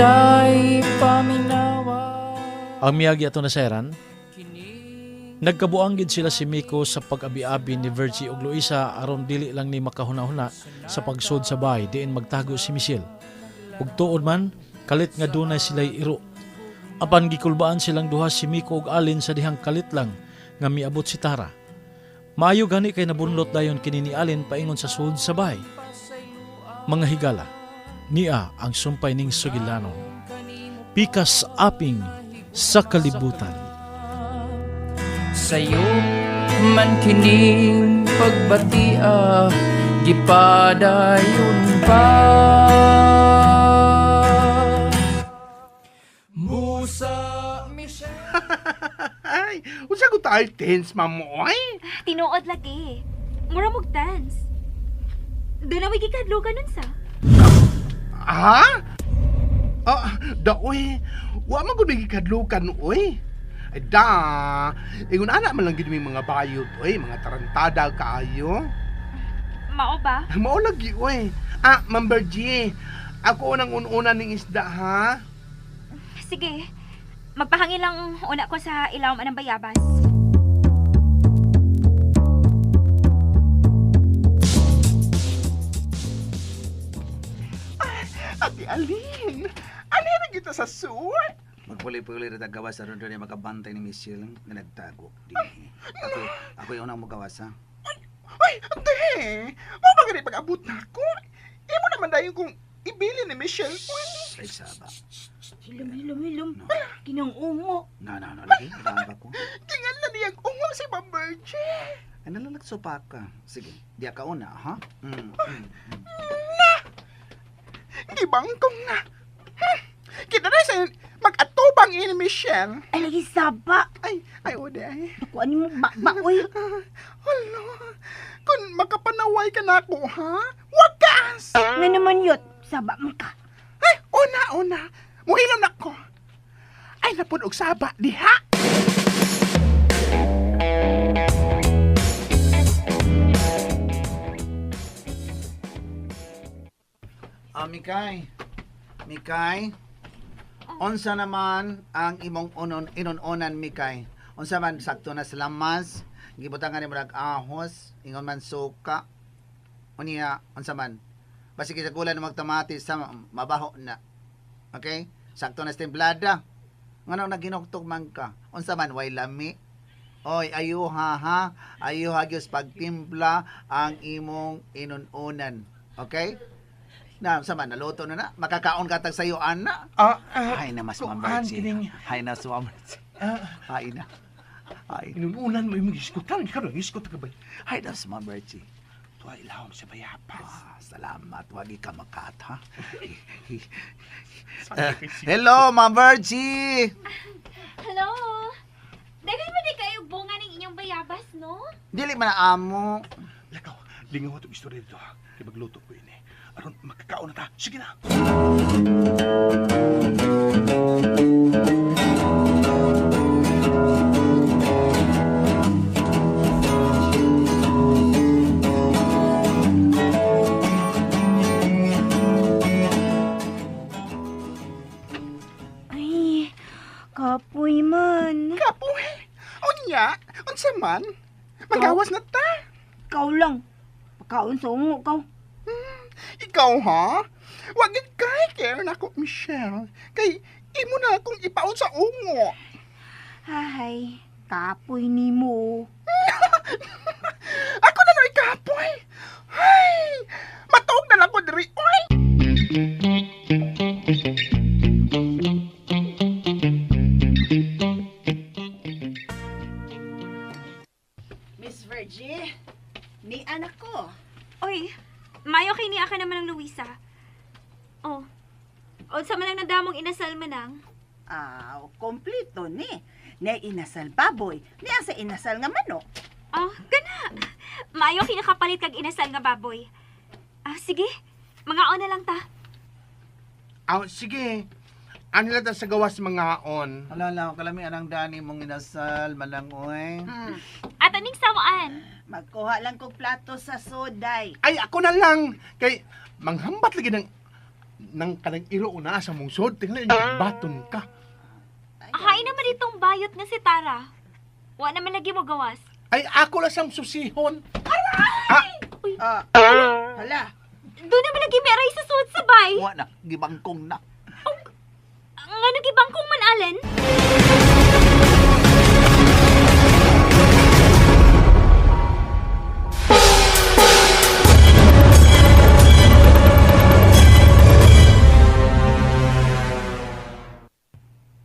Day paminawa. Ang miyagi ato na seran, nagkabuang gid sila si Miko sa pag-abi-abi ni Virgie ug Luisa aron dili lang ni makahuna-huna sa pagsud sa bahay diin magtago si Michelle. Ug tuod man, kalit nga dunay sila'y iro. Apan gikulbaan silang duha si Miko ug Alin sa dihang kalit lang nga miabot si Tara. Maayo gani kay nabunlot dayon kini ni Alin paingon sa sud sa bahay. Mga higala, niya ang sumpay ning Sugilanon. Pikas aping sa kalibutan. Sayo man kining pagbatia, gipadayon pa. Musa Michelle. Ay, unsa ko tayo tense, mamoy? Tinuod lagi. Mura mong dance. Doon na wigikadlo ka nun sa. Ha? Daoy. Wa man gud gikadlukan oy. Ay da, ingon ana man lang gid may mga bayot oy, mga tarantada kaayo. Mao ba? Mao lagi oy. Ma'am Virgie, ako unang ununa ning isda ha. Sige. Magpahangin lang una ko sa ilawom ng bayabas. Ate Alin, alin na kita sa suot. Magpuli-puli rin ang gawas aron doon makabantay ni Michelle na nagtago. Ako yung unang magawas ha. Ay, ate, mo ba gani pag-abot na ako? Imo naman dayon kung ibili ni Michelle. Ay, saba. Hilom. Kinang ungo. No, lagi. Nadaan ba ko? Tingal na niyang ungwang si Ma'am Virgie. Ay, nalalagsopa ka. Sige, di ka una, ha? Di bangkong na. Kita na sa mag-atubang ini Michelle. Ay, lagi saba. Ay, ode ay. Kuan mo ba, oy. Hala, kung makapanaway ka na ako, ha? Wagas! Nga naman yun, saba man ka. Ay, una. Muhilom na ko. Ay, napun og saba, diha. Mikay. Unsa naman ang imong inon-onan, Mikay? Unsa man sakto na sa lamas, gibutangan nimo nag ahos, ingon man suka. Unya, unsa man? Basi kita kulan na magtamati sa mabaho na. Okay? Sakto na sa templada. Ngano naginuktok man ka? Unsa man way lami? Oy, ayuha ha. Ayuha gyud pagtimpla ang imong inon-onan. Okay? Na, sa man, naluto na. Makakaon ka tag sayo, ana. Hay na, mas mamersi. Hay na, sumamersi. Hay na. Hay. Inununan mo yung iskutan. Ikaw lang, iskut ka ba? Hay na, sumamersi. Tuwa ilahom sa bayabas. Salamat. Wagi ka makat, ha? Hello, Ma'am Virgie! Hello? Dagan mo di kayo bunga ng inyong bayabas, no? Dili man na amo. Lakaw, lingaw itong istorya dito, ha? Kibagluto ko ini. Aron, makakaon na ta. Sige na. Ay, kapoy man. Kapoy! Unya, unsa man? Magawas na ta. Ikaw lang. Pagkaon sa ungo, kaw. Ikaw, ha? Wagit kay care na ko, Michelle. Kay, imo na akong ipaon sa ungo. Ay, kapoy ni mo. Ako na no'y kapoy. Ay, matuog na lang ko diri. Oy! Miss Virgie, ni anak ko. Oy, mayo kay niya ka naman ng Luisa. Oh, unsa man ang nadamong inasal manang? Kompleto ni. Ni inasal baboy, ni sa inasal nga manok. Oh, gana. Mayo kay nakapalit kag inasal nga baboy. Sige. Mga na lang ta. Sige. Ano lang ta sa gawas mga on? Alala, kalami anang dani mong inasal, malangoy. At aning sawaan. Magkuha lang kog plato sa soday. Ay, ako na lang. Kay, manghambat lagi ng nang kanang iro na sa mungsod, tingnan yung baton ka. Hain naman itong bayot nga si Tara. Wa naman lagi mo gawas. Ay, ako lang sang susihon. Hala, Doon naman lagi may aray sa suot sa bay. wa na, gibangkong na. Nga nagibangkong man, Allen.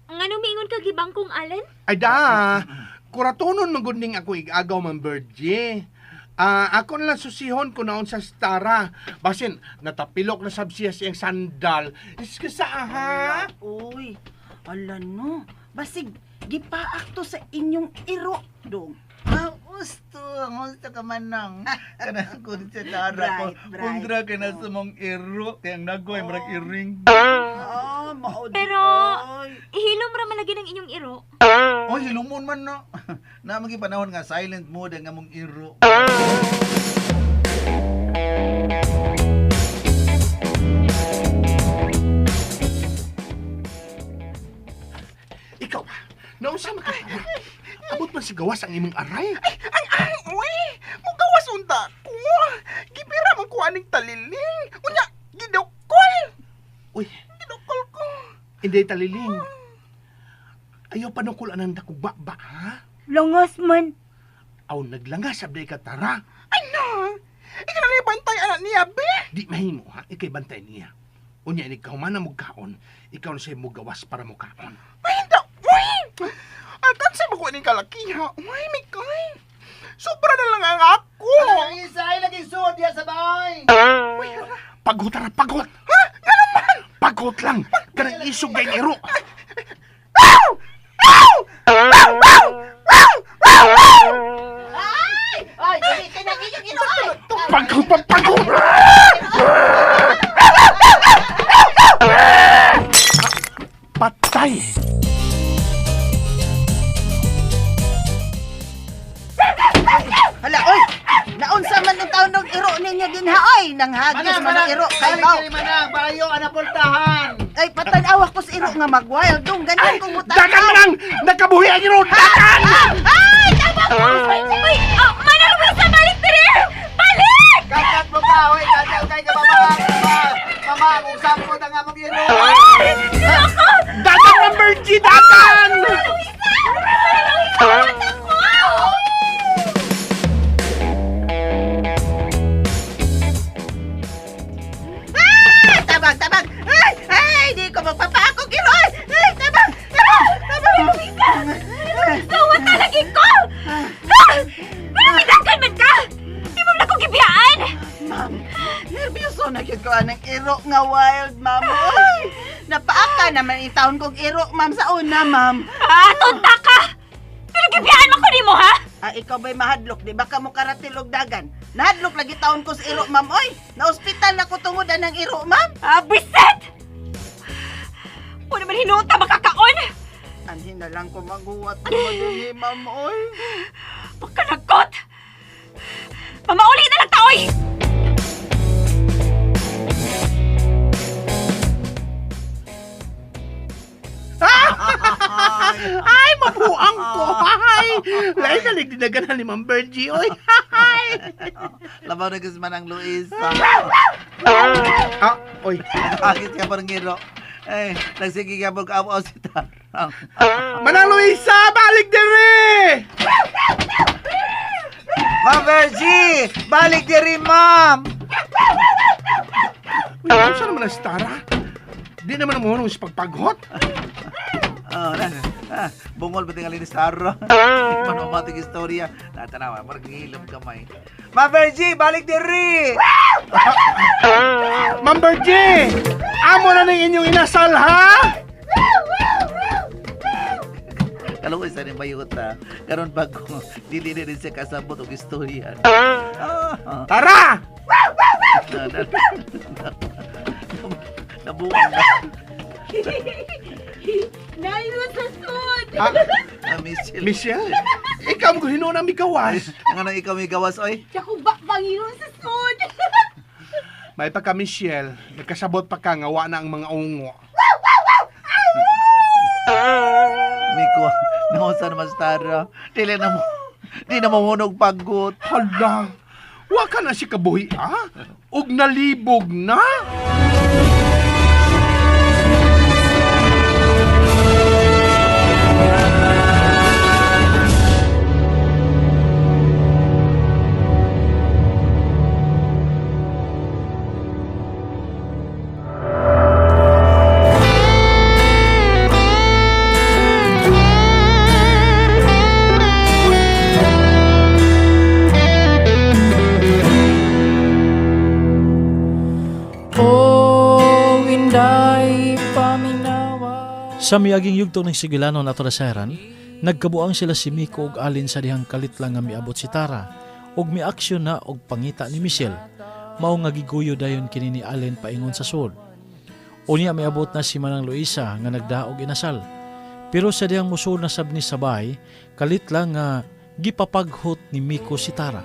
Nga numingon ka gibangkong, Allen? Ay da, kuratonon magunding ako igagaw man Virgie. Ako na lang susihon ko naon sa Stara. Basin, natapilok na sabsiya siyang sandal. Iskasa ha? Uy, ala no. Basig, gipaak to sa inyong iro, dong. Gusto ka man nang. Kanang ko sa Tara ko. Bright. Kundra ka na sa mong iro. Kaya nagoy, marag iring. Maod. Pero, ihilom ra man lagi ng inyong iro. Oh, hilumon man no. Na magi panahon nga silent mode nga mong iro. Ikaw, naunsa man ka? Abot man si gawas ang imong aray. Uy, mugawas unta ko. Gipira man ko aning taliling. Unya, gidukol. Uy, Gidukol ko. hindi taliling. Ayaw panukul anang dakugba ba, ha? Langas man. Aw, naglangas abday ka Tara. Ay no. Ikaw na bantay anak niya, be. Di mahimo, ha? Ikay bantay niya. Unya, ikaw man na mugkaon. Ikaw na siya mugawas para mukaon. Ay, hindi. Uy. Atan sa mga ni kalakiha. Uy, Mikay. Sobra na lang ang ako. Ang isa ay lagi suod ya sa bahay. Pagot, Tara, pagot! Ha? Nga naman! Pagot lang! Kanang isog gay iro! Ay, kinagiging iro ay. Pagot! Pagot! Patay! Hala, oy! Naunsa man ang taon ng iro ninyo din ha, oy! Nang hagis man ang iro kay Bao. manang, bayo ka na pultahan. Ay, patanaw ako sa iro nga mag-wild. Dong, ganyan kong utang. Dagan mo lang! Nagkabuhi ang iro! Dagan! Ay, tama ko! Uy! Mana Luisa, balik dire! Balik! Kakat mo ka, oy! Kakat kay ka, mama! Mama, kung saan mo na nga mag-iro. Dagan ng Virgie! Dagan! Tabang, tabang! Ay, ay, di ko magpapakog iro! Ay, ay, tabang, tabang, tabang! Sawa talagi ko! Pero midagan man ka! Di mo na ko gibiyaan! Ma'am, nervyoso na yun ko anang iro nga wild, ma'am. Ay, napaaka naman yung taon kong iro, ma'am, sa una, ma'am. Tunta ka! Pero gibiyaan mo ko ni mo, ha? Ikaw ba'y mahadlok? Di ba ka mo karatilog dagan? Nahadlok lagi taon ko sa iro, ma'am. Oy, na-hospital na ko tungodan ng iro, ma'am. Biset! Wala naman hinuta makakaon! Anhin na lang ko maguwat ko madumi, ma'am, oy. Pagkanagot! Mamauli na lang taoy! Ay, mabuang ko! Ay! Lain na nagdinaganan ni Ma'am Virgie, oy! Ay! Labaw na kasi man ang Luisa. Oy! Nakakit ka parang iro. Eh, nagsige ka mag-aw si Tarang. Manang Luisa, balik dire! Ma'am Virgie! Balik diri, ma'am! Uy, ano siya naman ang Stara? Di naman ang sa pagpaghot. Bungol ba tingali ni Starro? Manomatic istorya. Natanawa, parang ngilom kamay. Ma'am Virgie, balik diri! Ma'am Virgie! Amo na ng inyong inasal, ha? Kalungoy sa rin bayot ha. Karon bago, dili na rin siya kasabot og istorya. Tara! Nabuang na. Naino sa sud! Michelle. Michelle, ikaw mo hinuon ang migawas. Ang ano ikaw may gawas, oy? Siya ko ba bangiron sa sud! May pa ka, Michelle. Nagkasabot pa ka, ngawa na ang mga ungo. Miko, naunsa naman sa Tara. Di na mahunog paggot. Hala, wa ka na si kabuhi, ah? Og nalibog na? O Inday paminawa. Sa miaging yugto ng sigilanon ato nasaran, nagkabuang sila si Miko ug Alin sa dihang kalit lang nga miabot si Tara ug miaksyon na og pangita ni Michelle. Mao nga giguyo dayon kini ni Alin paingon sa sud. Unya miabot na si Manang Luisa nga nagdaog inasal. Pero sa dihang musul na sab ni sabay, kalit lang nga gipapaghot ni Miko si Tara.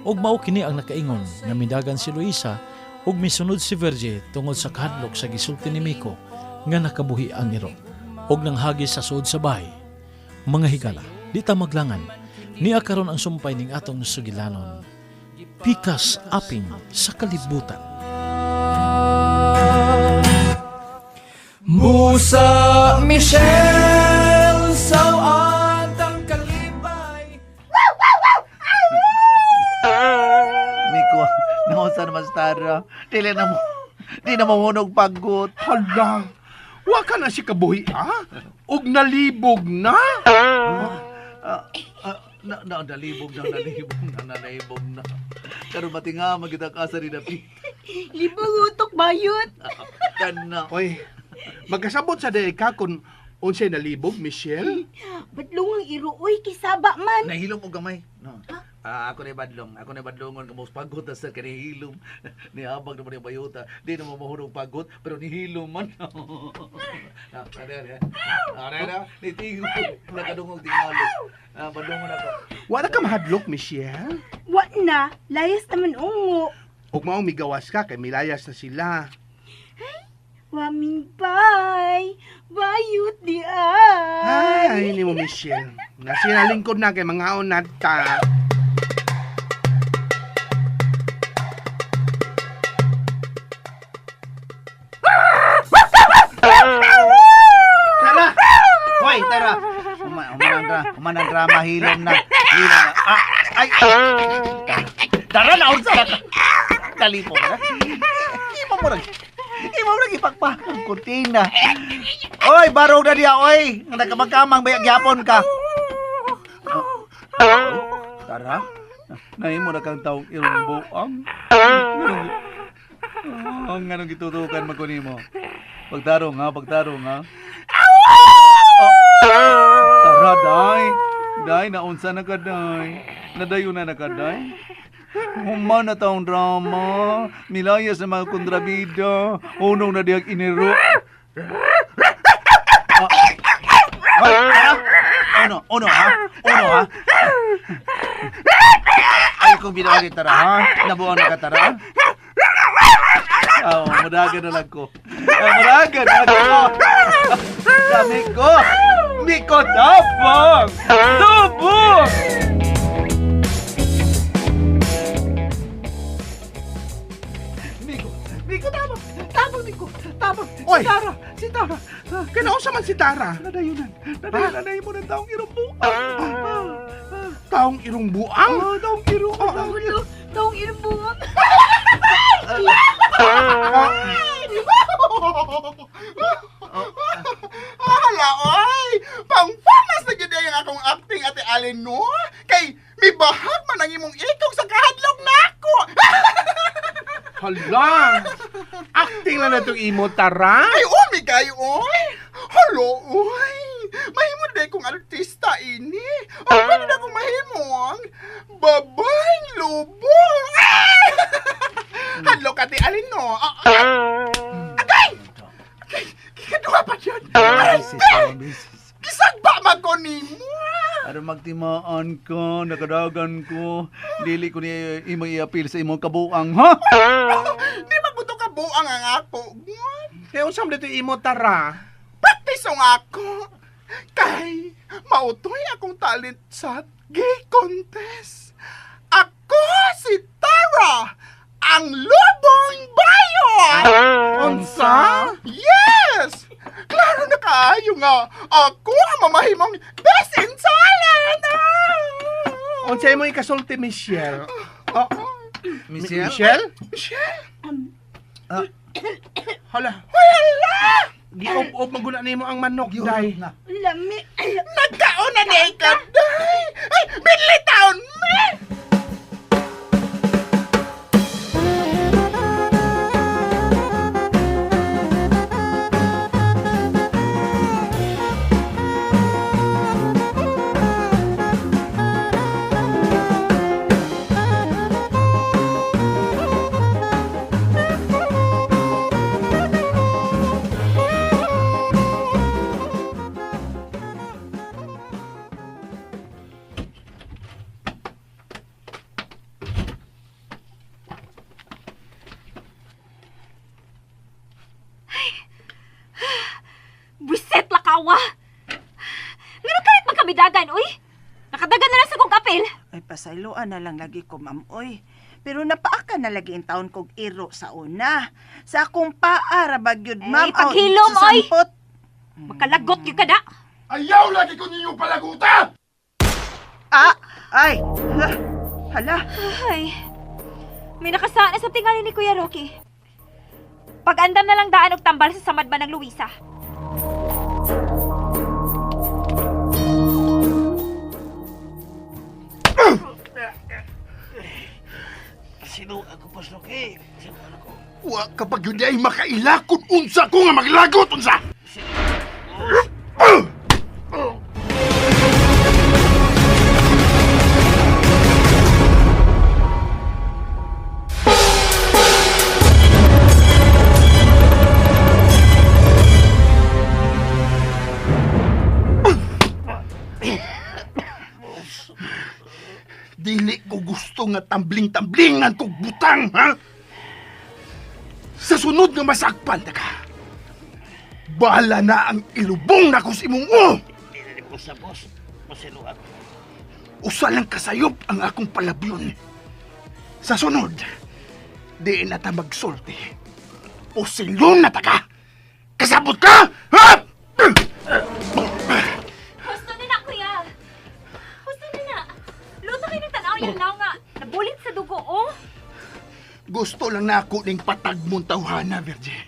Ug mao kini ang nakaingon nga midagan si Luisa ug misunod si Verge tungod sa kahadlok sa gisulti ni Miko nga nakabuhi ang iro ug nanghagis sa suod sa bahay. Mga higala, di ta maglangan, niya karon ang sumpay ning atong sugilanon. Pikas aping sa kalibutan. Musa Michelle sawat ang kalibay. Miko, naunsa naman sa Tara. Di na mahunog paggot. Hala, wa ka na si kabuhi, ah? Og nalibog na? Nalibog na. Karon mati nga magita ka sa rinapi. Libang utok bayot. Kana. Oy, magkasabot sa day ka kung unsay nalibog, Michelle? Badlong ang iruoy kisaba man. Nahilom og gamay. No. Ako na badlongon kamo paggot sa kanihilom. Ni abang naman yung bayota. Di na mahunog paggot pero nihilom man. Ara. Nitingo. Nakadungog tingalos. Badlongon ako. Wala ka mahadlok, Michelle? Wa na, layas naman ungo. Og mao migawas ka kay milayas na sila. Waming bay, bayot di ay. Ay, ni mo, Michelle. Nasinalingkod na kay mga onat ta. Tara! Hoy, tara! Umanan drama, hilom na. Ay! Tara na, unsa na ka! Talipo ka na. Imo mo lagi ipagpakang kurtina. Oy, barog na diya, oy! Nagkamagkamang bayag yapon ka. Tara? Nahimo na kang taong irong buang. Ang anong gitutukan magkunimo. Pagtarong ha. Tara, day. Day, naunsa na ka, day. Nadayo na ka, day. Human na taong drama. Milaya sa mga kontrabida. Unong na diyag iniro. Uno, ha? Ay, kung binawagin, tara, ha? Nabuhan na ka, tara? Madagan na lang ko. Madagan ako. Sabi ko, Miko tabang! Tubong! Miko tabang! Tabang! Oy! Si Tara! Kinaunsa man si Tara? Nadayunan mo ng taong irumbo. Taong irong buang? Taong irumbo. Taong inubuang. Hala, oy! Pang-famas na gid ang akong acting, Ate Alin, no? Kay mibahag man ang imong ikog sa kahadlok nako. Hala! Acting lang na itong imo, Tara? Ay, umi kayo, oy! Hala, oy! Mahimo na kong artista ini. O, pwede na kong mahimong babaeng lubong. Hala, Ate Alin, no? Agay! Kikaduha pa dyan! Kisag ba man ko ni mo? Aron magtimaan ko, nakadagan ko. Dili ko ni imong i-appeal sa imong kabuang, ha? Di ba buto ka buang ang ako? Kaya usam dito imo tara. Practice ang ako. Kay, mautoy akong talent sa gay contest. Ako si Tara, ang lubong bayon! Unsa? Yes! Klaro na kaayo nga. Ako ang mamahimong best in talent! Unsay mo ikasulti, Michelle? Oh, Michelle? Michelle? Michelle? Ah, Hala. Hala! Giop-op maguna nimo ang manok, day. na. Lami. Nagkaon na ni ikaw, day! Ay, binlitaon me! Buset lakawa! Ngano kahit magkabidagan, uy? Nakadagan na lang sa kong kapil. Ay, pasayloan na lang lagi ko, ma'am, oy. Pero napaaka na lagi ang taon kog iro sa una. Sa akong paara bagyod, ma'am. paghilom, sa oy! sampot. Makalagot yung kada. Ayaw lagi ko ninyo palaguta! Ah! Ay! Hala! Ay, may nakasaan na sa tingali ni Kuya Rocky. Pag-andam na lang daan og tambal sa samad ba ng Luisa. Wa kapag yun ay makailakot unsa ko nga maglagot unsa! Dili ko gusto nga tambling-tamblingan kog butang, ha? Sa sunod nga masakpan ka, bahala na ang ilubong na ko si imong o! Usa lang kasayop ang akong palabyon. Sa sunod, di na ta magsulti. O silong na ta ka! Kasabot ka! Ha? Gusto na na, Kuya. Gusto na na. Luto kayo ng tanaw yung lao nga. Nabulit sa dugo, oh. Gusto lang na ako ning patag mong tawhana, Virgie.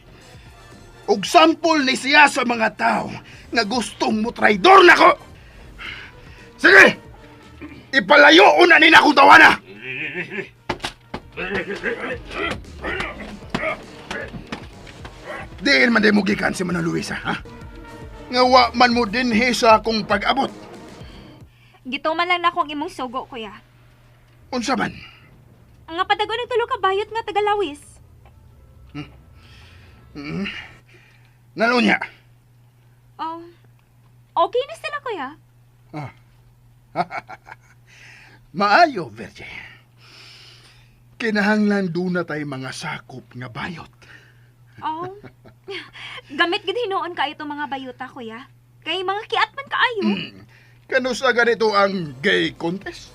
Og sample ni siya sa mga tao nga gustong mo traidor na ko. Sige! Ipalayo una ni na akong tawhana! Diin man din mo gikan si Manang Luisa, ha? Nga wa man mo din sa akong pag-abot. Gituman lang na akong imong sugo, Kuya. Unsa man? Ang nga padago ng tulo ka bayot nga tagalawis. Nalunya. Oh, okay na sila, Kuya. Maayo, Virgie. Kinahanglan doon na tayo mga sakop nga bayot. Oh, gamit gid hinuon kayo itong mga bayuta, Kuya. Kay mga kiat man kaayo. Kano sa ganito ang gay contest?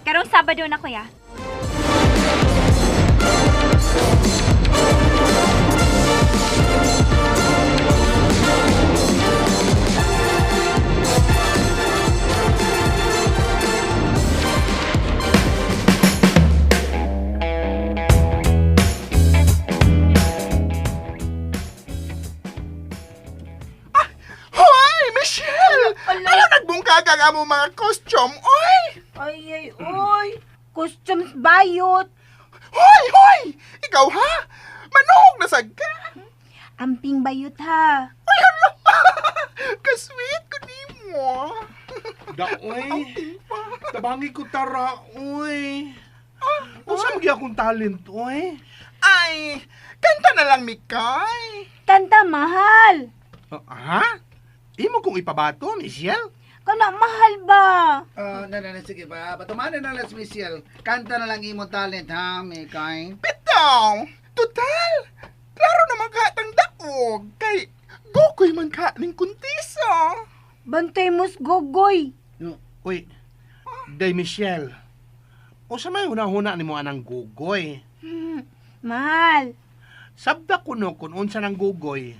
Karong Sabado na, Kuya. Hoy, Michelle! Ano nagbungkag ang among mga costume, oy? Ay, oy. Costumes bayot. Hoy, hoy! Ikaw ha? Manong nasagka! Amping bayot ha. Ay, hala! Kasweet ko ni mo. Daoy, tabangi ko tara, uy. Unsa magi akong talent, uy? Ay, kanta na lang, Mikay. Kanta mahal. Ha? Imo kong ipabato, Michelle? Kana mahal ba? Sige ba? Patumanan na lang si Michelle. Kanta na lang imong talent, ha, Mikay? Bitaw! Total! Klaro na maghatang daog. Kay Gokoy man ka ning kuntisa. Bantay mos gogoy. Uy, Day Michelle. O sa may hunahuna ni mo anang gugoy. Mahal. Sabda ko no kung unsa ng gugoy.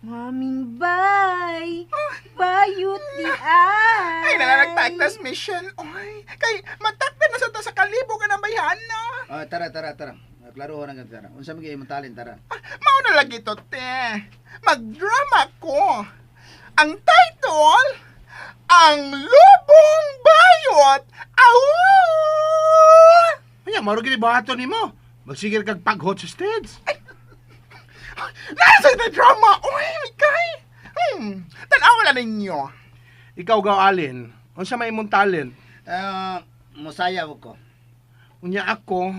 Maming bay. Bayot di ay. Ay, nalalagtagtas, Michelle. Oy, kay matakdan na sa ta sa kalibo ka ng bayhana. Tara. Klaro na nga, tara. Unsa magiging imong talent, tara. Mauna lagi to, te. Magdrama ko. Ang title, Ang Lubong Bayot. Aw! Ay, maro gini bahato ni mo. Magsigil kag paghot sa stage. Nasa na drama! Uy, Mikay! Tanawa na ninyo. Ikaw gaw, Alin. Unsa may imong talent? Musayaw ko. Unya ako,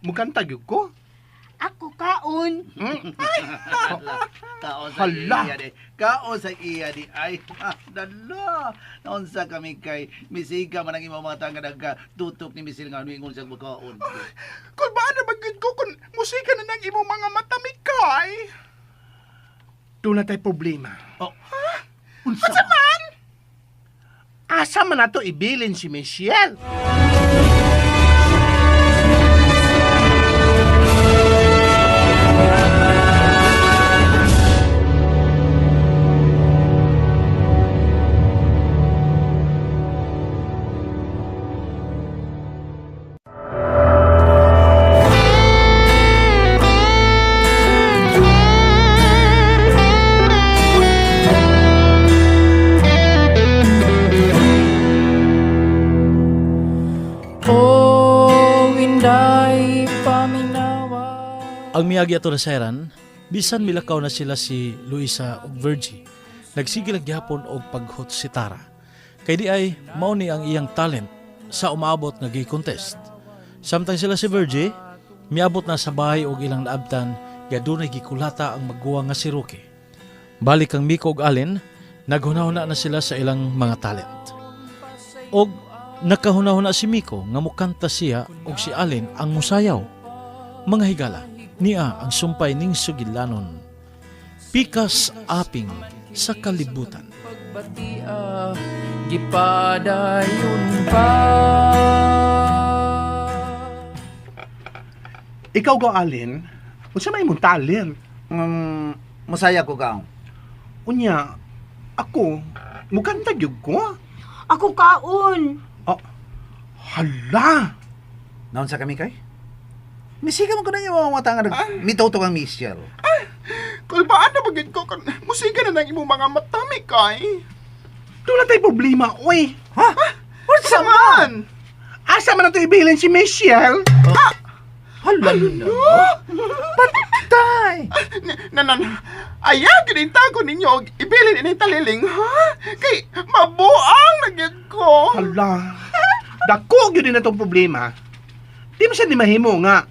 mukanta gyud ko. Ako kaon. Kaon sa Hala. iya di. Kaon sa iya di. Ay, dala. Naunsa kami kay Misika man ang imong mga tanga nagtutok ni Misil nga nuingon sa magkaon. Kung ba na bagid ko kung musika na ng imong mga mata, Mikay? Doon na tayo problema. Oh. Unsa man? Asa man na to ibilin si Michelle? Ang miyagi ato na seran, bisan milakaw na sila si Luisa ug Virgie, nagsigil gyapon og paghot si Tara. Kay di ay mao ni ang iyang talent sa umaabot nga gi-contest. Samtang sila si Virgie, miabot na sa bahay og ilang naabtan, yadunay gikulata ang magguwa nga si Rocky. Balik ang Miko ug Alin, naghunahuna na sila sa ilang mga talent. Og nakahunahuna si Miko nga mukanta siya ug si Alin ang musayaw. Mga higala, niya ang sumpay ning sugilanon. Pikas aping sa kalibutan. Pagbatia, gipadayon pa. Ikaw gaw, Alin, unsa may imong talent? Musaya ko kaon. Unya, ako, mukanta gyud ko. Ako kaon. Hala! Naunsa kami kay? Misika mo ko na yung mga tanga mituto kang Michelle. Kung ba na bagid ko kung musika na ng imong mga mata, Mikay? Doon na tayo problema, uy. Ha? Unsa man? Asa man na to ibilin si Michelle? Hala na. Patay! Ayaw, ginita ko ninyo og ibilin ini taliling, ha? Kay mabuang na gyud ko. Hala. Dako gyud na tong problema. Di mo siya ni mahimo nga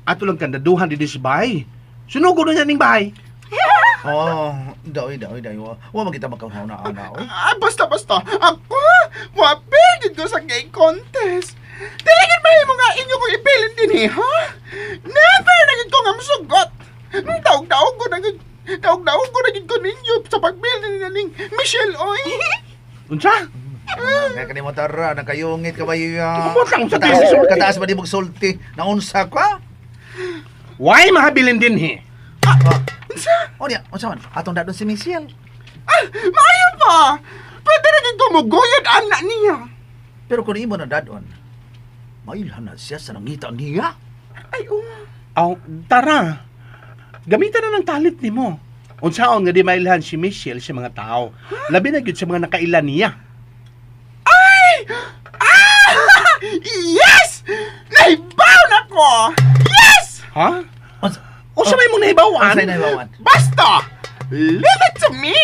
ato lang kandaduhan dito sa bahay. Sunugod na niya ning bahay. Daoy. Wa man kita makahaw na ana. Basta. Ako, wapil dito sa gay contest. Tingin mahimo nga inyo ko ibilin din ha? Never na gid ko nga masugot. Daog-daog ko na gid ko ninyo sa pagbilin ning Michelle, oy. Unsa? Kaya kanimo tara, nakayungit ka ba yung... Kaputang sa tisis. Kataas ba di magsulti? Naunsa ka? Why mahabilin din he? O niya, unsa man? Atong dadon si Michelle. Maayo pa! Pwede na gid ko muguyod anak niya. Pero kung imo na dadon, mailhan na siya sa nangita niya. Ay, tara. Gamitan na ng talent ni mo. Unsaon nga di mailhan si Michelle sa mga tao. Labi na gyud sa mga nakailan niya. Yes! Nahibaw na ko! Yes! Ha? O sa may mong nahibawan? Unsay nahibawan? Basta! Leave it to me!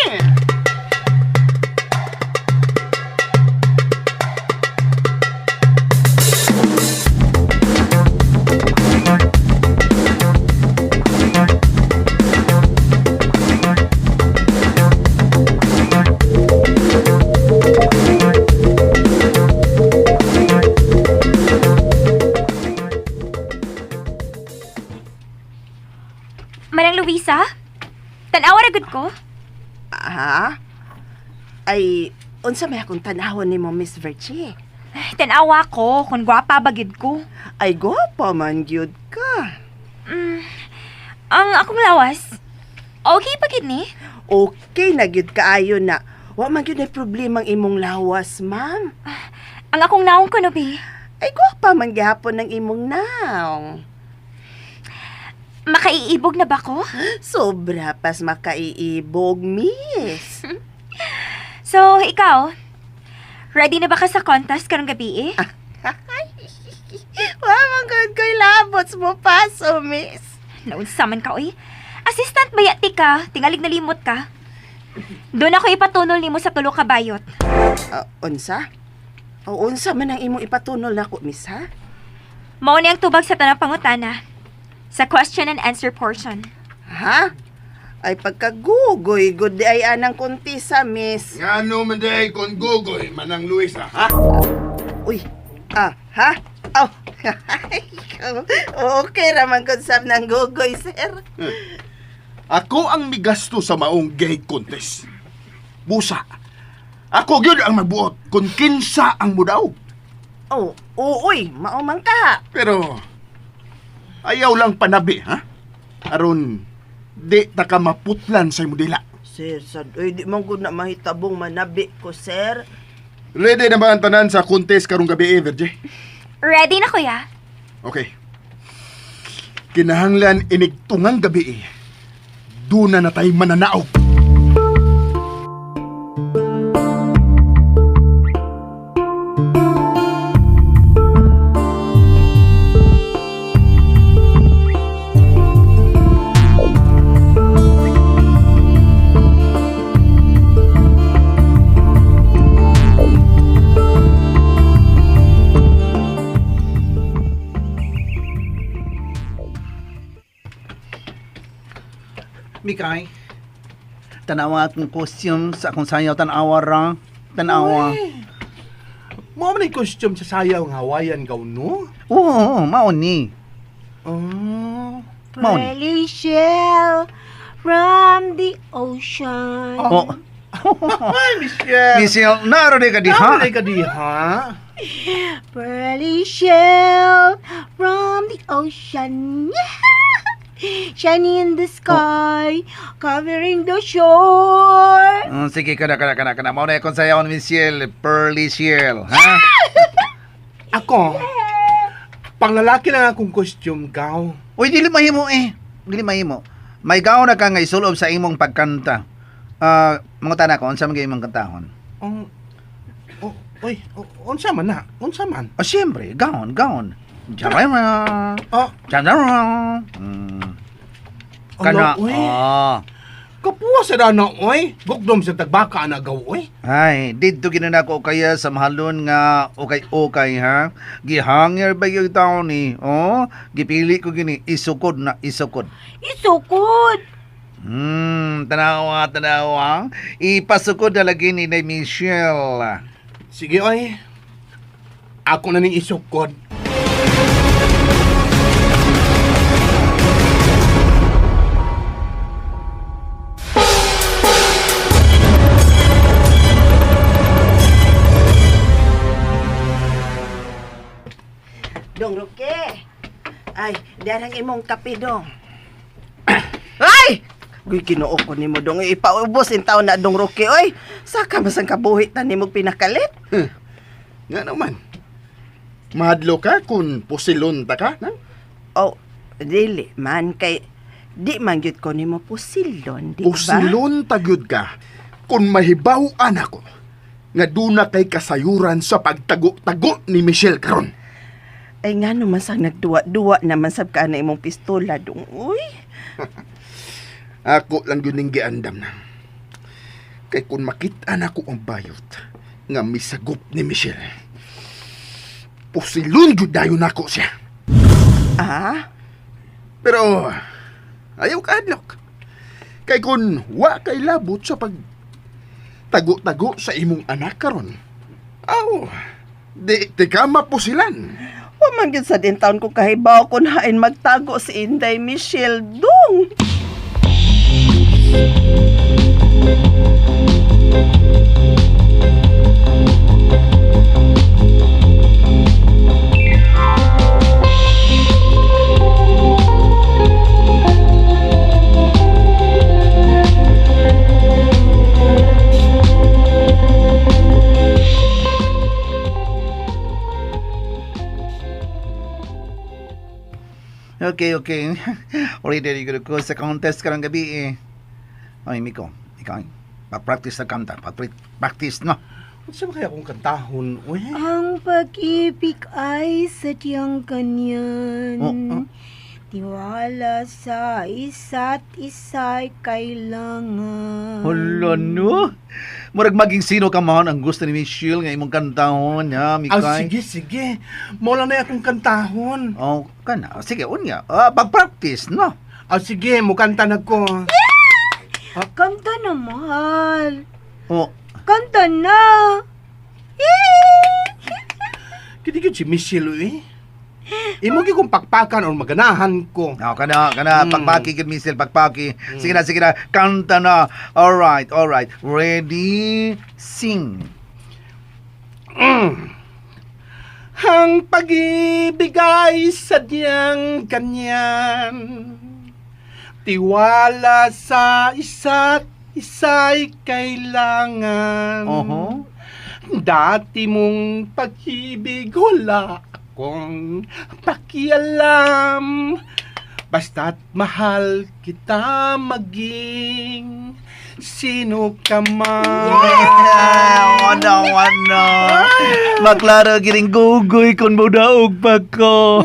ko? Ha? Ay, unsa may akong tanahon ni mo, Miss Virgie? Tanawa ko kung gwapa bagid ko. Ay, gwapa man gyud ka. Ang akong lawas, okay pa gid ni? Okay na gyud kaayo na. Wa man gyud ay problemang imong lawas, ma'am. Ang akong naong ko no, be. Ay, gwapa man gyapon ng imong naong. Makaiibog na ba ko? Sobra pas makaiibog, miss. So, ikaw, ready na ba ka sa contest karong gabi eh? Wa man gyud ko'y labots mo paso, miss. Naunsaman ka, oy. Assistant bayati ka, tingalig na limot ka. Doon ako ipatunol nimo sa tulo ka bayot. Unsa? O unsa man ang imong ipatunol nako, miss, ha? Mao ni ang tubag sa tanang pangutana. Sa question and answer portion. Ha? Ay pagkagugoy, good ay anang kuntisa, miss. Nga ano man day kon gugoy manang Luisa, ha? Uy, ha? Oh, okay raman kung sab ng gugoy, sir. Ako ang migasto sa maong gay contest. Busa. Ako gyud ang magbuot kung kinsa ang mudaog. Oh, uy, maumang ka. Pero ayaw lang panabi, ha? Aron di ta ka maputlan sa imong dila. Sir, sad, di man gud na mahitabong manabi ko, sir. Ready na ba ang tanan sa contest karong gabi, Virgie? Ready na, kuya? Okay. Kinahanglan inigtungang gabi. Duna na tayo mananaog. Mikay, tanawa akong costume sa akong sayaw tanawa ra. Tanawa. Mo man yung costume sa sayaw nga Hawaiian gown, no? Oo, mao ni. Oh. Mao ni. Pearly shell from the ocean. Oh, Ay, Michelle. Michelle, naro di ka di ha? Ka di, ha? Pearly shell from the ocean. Shining in the sky, covering the shore. Sige, kana. Mao na akong sayaw ni Michelle, Pearly Shell, ha? Ako, panglalaki lang akong costume, gaw. Uy, dili mahimo eh. Dili mahimo. May gaon na ka nga isulob sa imong pagkanta. Mga tanak ko, unsa man gyud imong kantahon? Unsa man na? Unsa man? Siyempre, gaon. Jarama. Oh, Jarama. Kana. uy. Kapuwa sa dana, oy. Gugdom sa tagbaka na gaw, oy. Ay, dito ginanako kaya sa mahalon nga okay ha. Gihangyer ba yung taon ni? Oh, gipili ko gini isukod na isukod. Isukod. Tanawa. Ipasukod na lagi ni Michelle. Sige, oy. Ako na ning isukod. Dong Roque. Ay, darang imong kape, dong. Ay! Guy Ginoo ko nimo dong ipaubos in taon na, Dong Roque, oy. Saka masang kabuhit na nimo pinakalit. Nga naman. Mahadlo ka kung pusilon ta ka, na? Oh, dili man kay di man gyud ko nimo pusilon, di ba? Pusilon tagyod ka kung mahibaw-an ako nga duna kay kasayuran sa pagtago-tago ni Michelle karon. Ay nga naman sang nagduwa-duwa naman sab ka na imong pistola, dong. Uy. Ako lang yun yung giandam na. Kay kung makita na ko ang bayot nga misagop ni Michelle, pusilon yun dayon ako siya. Ah? Pero ayaw ka adlok. Kay kung wa kay labot sa pag tago-tago sa imong anak karon, di ka mapusilan. Wa man gyud sa din taon ko kahibaw kun hain magtago si Inday Michelle, dong. Okay. Ready ko sa contest karang gabi eh. Ay, Miko, ikaw, mag-practice na kanta. Practice na. Unsa man kaya akong kantahon, uy? Ang pag-ibig ay sadyang ganyan. Oh. Tiwala sa isa't isa'y kailangan. Hala, no? Murag maging sino ka man ang gusto ni Michelle nga imong kantahon, ha, Mikay? Sige. Mula na akong kantahon. Oh, kana. Sige, unya. Pag-practice, no? Sige, mukanta na ko. Kanta na, mahal. Oh, Kanta na. Kitigid si Michelle, uy. Imo gi kong pakpakan o maganahan ko. kana, pagpaki, kid Michelle, pagpaki. Sige na, kanta na. Alright. Ready, sing. Ang pag-ibig ay sadyang kanyan. Tiwala sa isa't isa'y kailangan. Oho. Dati mong pag-ibig wala akong pakialam. Basta't mahal kita maging sino ka man. Wala. Maklaro giring gugoy kon mo daog pa ko.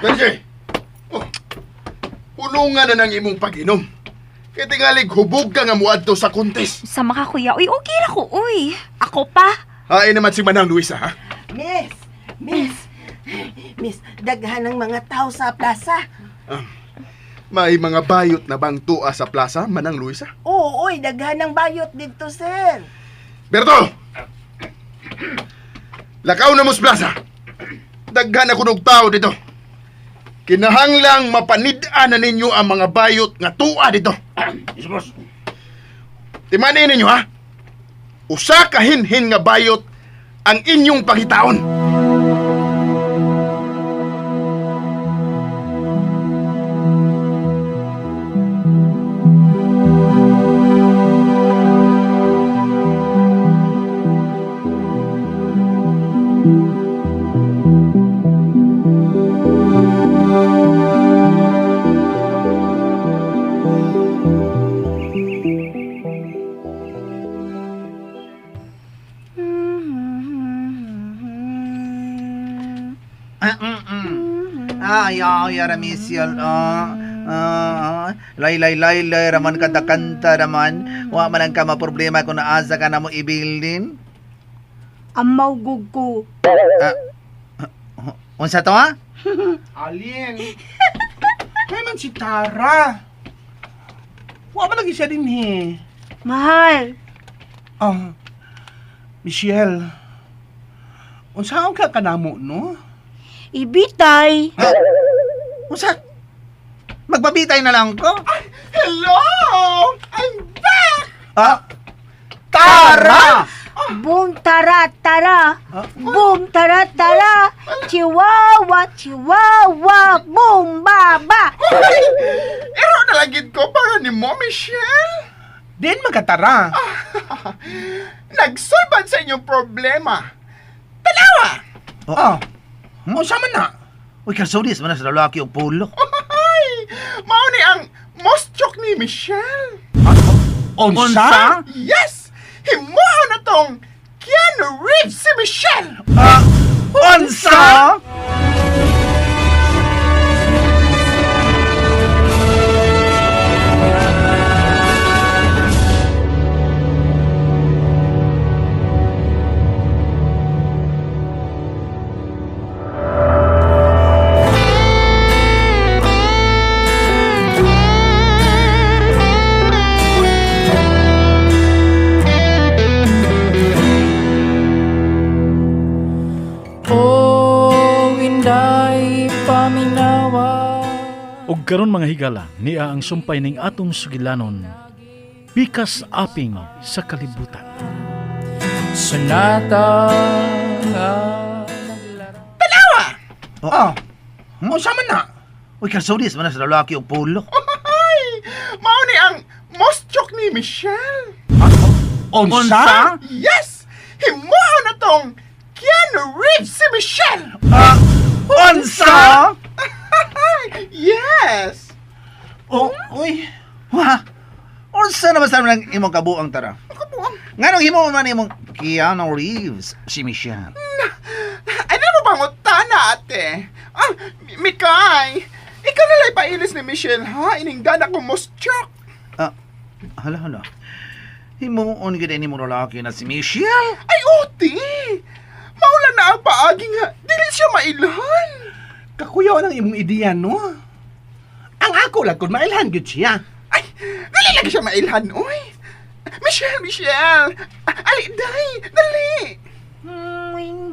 Benji! Oh, pulungan na ng imong pag-inom. Kaya tingalig hubog ka nga muadto sa kontes. Sa mga kuya, uy, okay ra ko, uy. Ako pa. Hain naman si Manang Luisa, ha? Miss, daghan ng mga tao sa plaza. May mga bayot na bang tua sa plaza, Manang Luisa? Oo, daghan ng bayot dito, sir. Berto! Lakaw na mos plaza. Daghan ako ng tao dito. Kinahanglang mapanid-an na ninyo ang mga bayot nga tua dito. Timanin ninyo, ha? Usa ka hinhin nga bayot ang inyong pangitaon. Yara Michelle, lay, raman kanta raman. Wa man ang ka maproblema kung naasa ka na mo ibilin. Amaw gugo. Unsa to, ha? Alien. Kaya man si Tara. Wa man lagi siya din, he. Mahal. Michelle. Unsaon ka kanamo, no? Ibitay. Unsa? Magbabitay na lang ko? Hello! I'm back! Tara! Boom tara. Boom tara. Chihuahua, boom baba. Ero na lagid ko para ni mo, Michelle. Din magkatara. Nagsulban sa inyong problema. Unsa man na? Uy, kalsonis man na sa lalaki yung pulo. Ay, mao ni ang most joke ni Michelle. Unsa? Yes! Himuo na tong Keanu Reeves si Michelle! Unsa? Ug karon mga higala, niya ang sumpay ning atong sugilanon Pikas aping sa kalibutan. Oh. O sama na. Uy, kalsodis man na sa lalaki o pulo. Ay, mao ni ang most chok ni Michelle. Unsa? Yes! Himuha na tong Keanu Reeves si Michelle! Unsa? Yes! Uy. Wah. Unsa na basta ng imong kabuang tara? Nganong himo man imong Keanu Reeves si Michelle? Ano mo bang utana, ate? Mikay! Ikaw na lang pailis ni Michelle, ha? Ininggan ako most chok. Hala. Himuon gid ni mo lalaki na si Michelle. Ay, uti! Maula na ang paagi nga. Dili siya mailhan. Kakuyaw ng imong ideya, no? Ang ako lang kung mailhan gyud siya. Ay, dali lagi siya mailhan, uy. Michelle! Ali, day! Dali!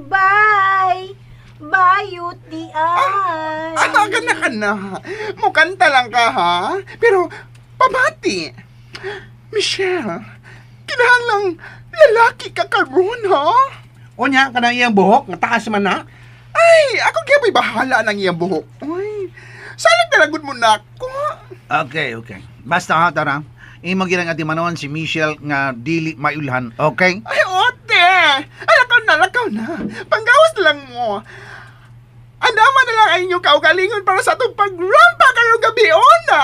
Bye! Bayot di ay. Ka na. Mukanta lang ka, ha? Pero, pabati. Michelle, kinahanglang lalaki ka karon, ha? Unya, kanang iyang buhok, nga taas man na. Ay, ako kaya may bahala ng iyang buhok. Uy, salit talagod mo na ako. Okay. Basta ha, tara. Imong ginang ati manon si Michelle nga dili maulhan, okay? Ay, ote! Ay, lakaw na. Panggawas na lang mo. Andaman na lang ay inyong kaugalingon para sa itong pagrampa karong gabi, ona!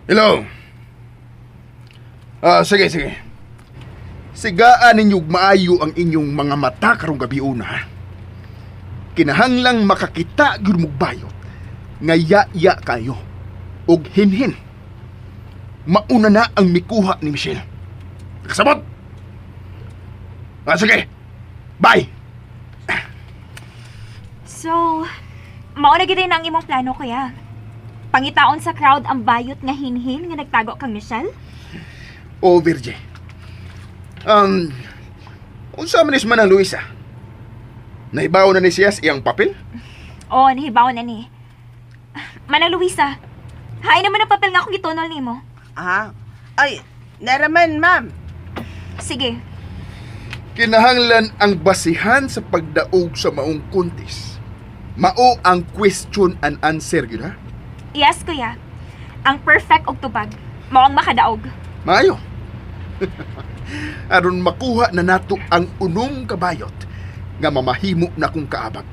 Hello. Sige. Sigaan ninyong maayo ang inyong mga mata karong gabi una. Kinahanglang makakita gyud mong bayot. Nga ya kayo. Og hinhin. Mauna na ang mikuha ni Michelle. Nakasabot? Sige. Bye. So, mao na gid na ang imong plano, kuya. Pangitaon sa crowd ang bayot nga hinhin nga nagtago kang Michelle? O, Virgie. Unsa man is man ang Luisa? Nahibaw na ni siya sa iyang papel? Oo, nahibaw na ni. Manang Luisa, hain naman ang papel nga akong gitunol nimo. Ay, naraman, ma'am. Sige, Kinahanglan ang basihan sa pagdaog sa maong kuntis. Mao ang question and answer, gyud ha? yes, kuya. Ang perfect og tubag. Mao ang makadaog. Maayo. Aron makuha na nato ang unong kabayot nga mamahimo na kong kaabag.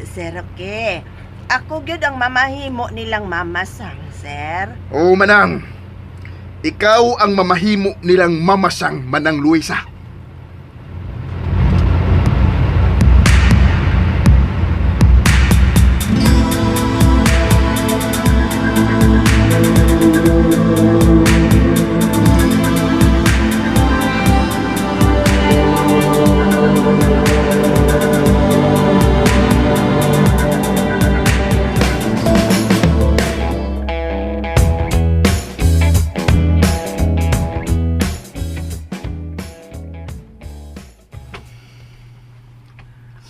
Sir Roque, ako gyud ang mamahimo nilang mamasang, sir. O manang, ikaw ang mamahimo nilang mamasang, Manang Luisa.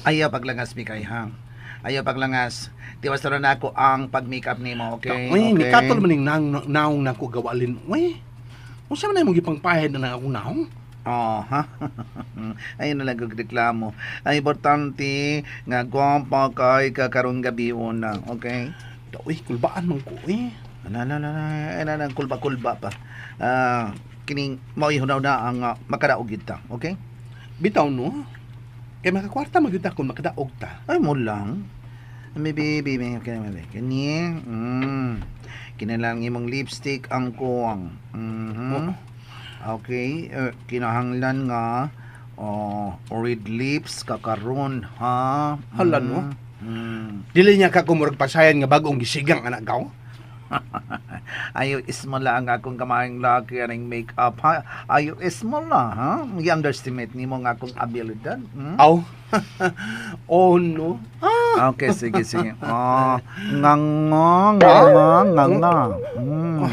Ayaw paglangas, Mikay, ha? Ayaw paglangas. Tiwas na ako ang pag-makeup nimo, okay? Uy, okay? ni katol man ning naong na ko gawalin. Uy, unsa man imong gipangpahid na akong naong? Oh, ha? Ayun na lang kong reklamo. Ay, importante nga gwampa kay kakarong gabi una, okay? Uy, kulbaan man ko, uy. Ano, kulba-kulba pa. Kining mauihunaw na ang makadaog kita, okay? Bitaw no. Kay makakwarta magyud kung makadaog ta. Ay, mo lang. Maybe, kani, kinalang imong lipstick ang kuwang. Okay, kinahanglan nga, red lips, kakaron, ha? Hala, no? Dili niya ka kumurag pasayan nga bagong gisigang anak gaw. Ayo ismola ang akong kamayang laki aning make-up, ha? Ayo ismola, ha? I-underestimate ni mo nga akong abilidad. Hmm? Aw. Oh, no. Okay, sige, sige. Nga nga.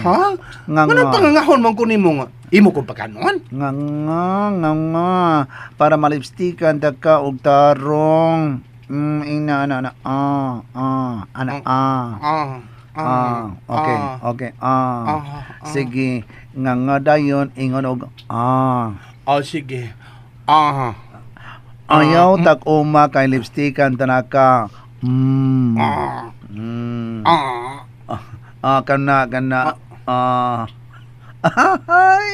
Ha? Nga Manang nga. pangangahon mong kunin mo nga. Imo kong pagkanon? Nga. Para malipstikan ta ka og tarong. Ina, ana. Okay. Sige, nga dayon ingon og Oh, sige. Ayaw tak uma kay lipstikan tanaka. Kana. Ay.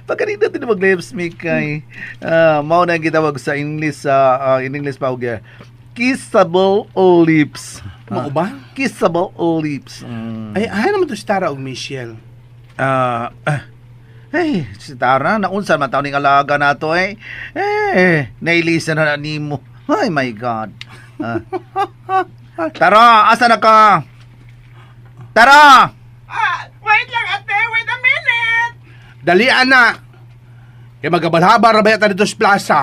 Pagkanina din mag-lips me kay mao na gitawag sa English in English pa og kissable lips. Mao ba? Kissable lips. Ay naman to si Tara og Michelle. Hey, si Tara, naunsan man taon ning alaga nato nailisa na nimo. Ay my God. Tara, asa na ka? Tara! Wait lang, ate. Wait a minute. Dali, ana. Kaya magabalhaba rabay at dito sa plaza.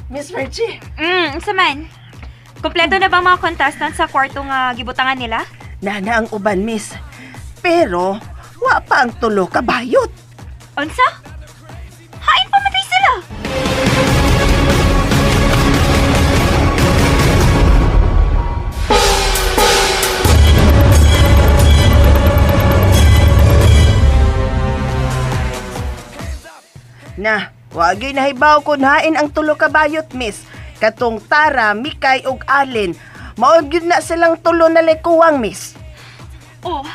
Miss Virgie. Unsa man? Kompleto na ba mga contestant sa kwarto nga gibutangan nila? Nana ang uban, miss. Pero, wa pa ang tulo ka bayot. Unsa? Hain pa matay sila. Na, wagi nahibaw kung hain ang tulo ka bayot, miss. Katong Tara, Mikay ug Alin. Maod gyud na silang tulo na lekuwang, miss. Oh,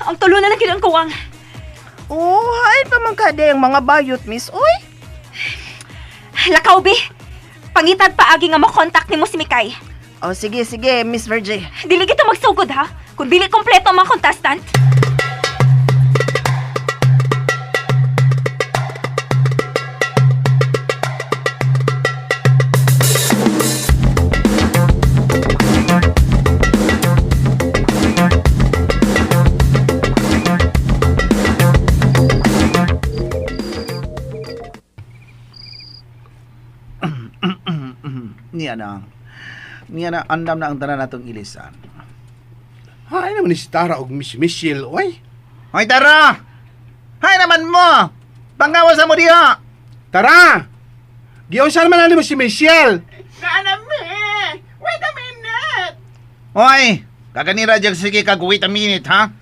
ang tulo na lang yun ang kuwang. Oh, hain pa man kada ang mga bayot, miss. Uy, Lakaw, be. Pangitag paagi nga makontak ni mo si Mikay. oh sige, Miss Virgie. Dili kita magsugod, ha? Kung dili kompleto ang mga contestant. Niya na andam na ang tanan natong ilisan. Hay naman ni si Tara og Miss Michelle, oy. Hoy Tara! Hay naman mo! Pangawas mo diha! Tara! Giunsa naman ali mo si Michelle? Wait a minute! Hoy! Kaganira dyan sige kag wait a minute ha?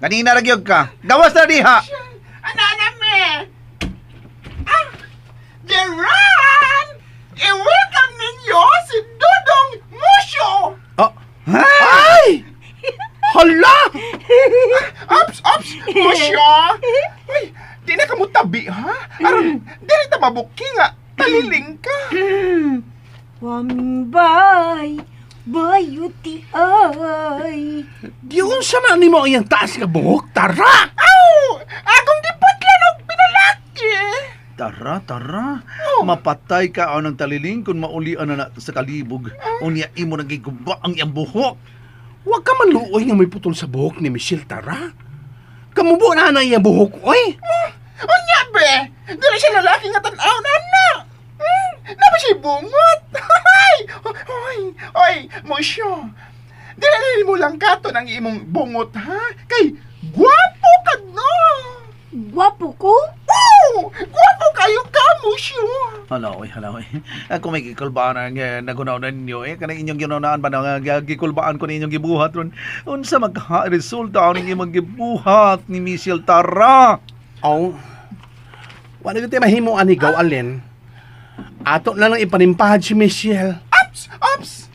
Kanina ragyog ka. Gawas na diha! Jeran! I-welcome ninyo si Dudong Musyo! Ay! Hala! Ops! Musyo! Ay, di na ka mo tabi, ha? Aron, di na ta mabuki nga. Taliling ka. Wambay, bayuti ay. Giunsa man ni mo iyang taas ka buhok, Tara! Akong gipatlan og pinalaki! Tara. Mapatay ka anang taliling kung maulian na sa kalibog. Unya imo nang giguba ang iyang buhok. Huwag ka maluoy nga may putol sa buhok ni Michelle, Tara. Kamubo na na iyang buhok, oy. Unya be! Dili siya lalaki nga tan-aw na na! Napa siya bungot! Oy, Musyo! Dili mo lang kato ng imong bungot, ha? Kay, gwapo ka no! Gwapo ko? Oh! Gwapo kayo ka, Musyo! Halaw. Ako may gikulbaan nga nagunaw na ninyo kanang inyong ginunaan ba na gikulbaan ko ninyong gibuhat ron. Unsa magka-resulta ang inyong gibuhat ni Michelle Tara? Oh, wala ko tayo mahimo anigaw, Alin. Ato na lang ipanimpahad si Michelle. Ops!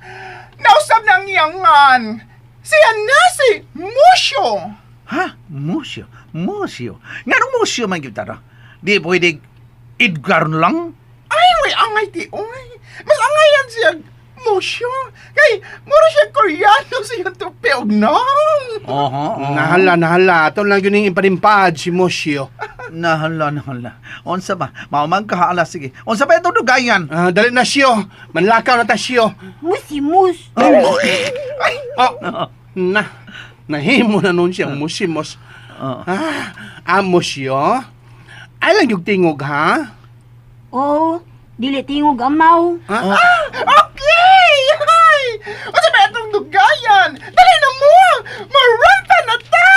Nausap ng iyangan! Siya na si Musyo! Ha? Musyo? Nga nung musyo man gyud Tara? Di pwede Edgar lang? Ay, Uy, angay ti, uy. Mas angayan siya, Mosyo. Kay, mura siya Koreano siya tupi og nang. Oho. Nahala. Ito lang yun yung imparimpad si Mosyo. Nahala. Unsa ba? Maumang kahala, sige. Unsa ba ito dugayan? Dali na siyo. Manlakaw na ta siyo. Musimus. Nahimo na nun siyang musimos. Mosyo? Ay lang yung tingog, ha? Oh, dili tingog amaw. Okay! Ay! O sa itong dugayan? Dali na mo! Maranta na ta!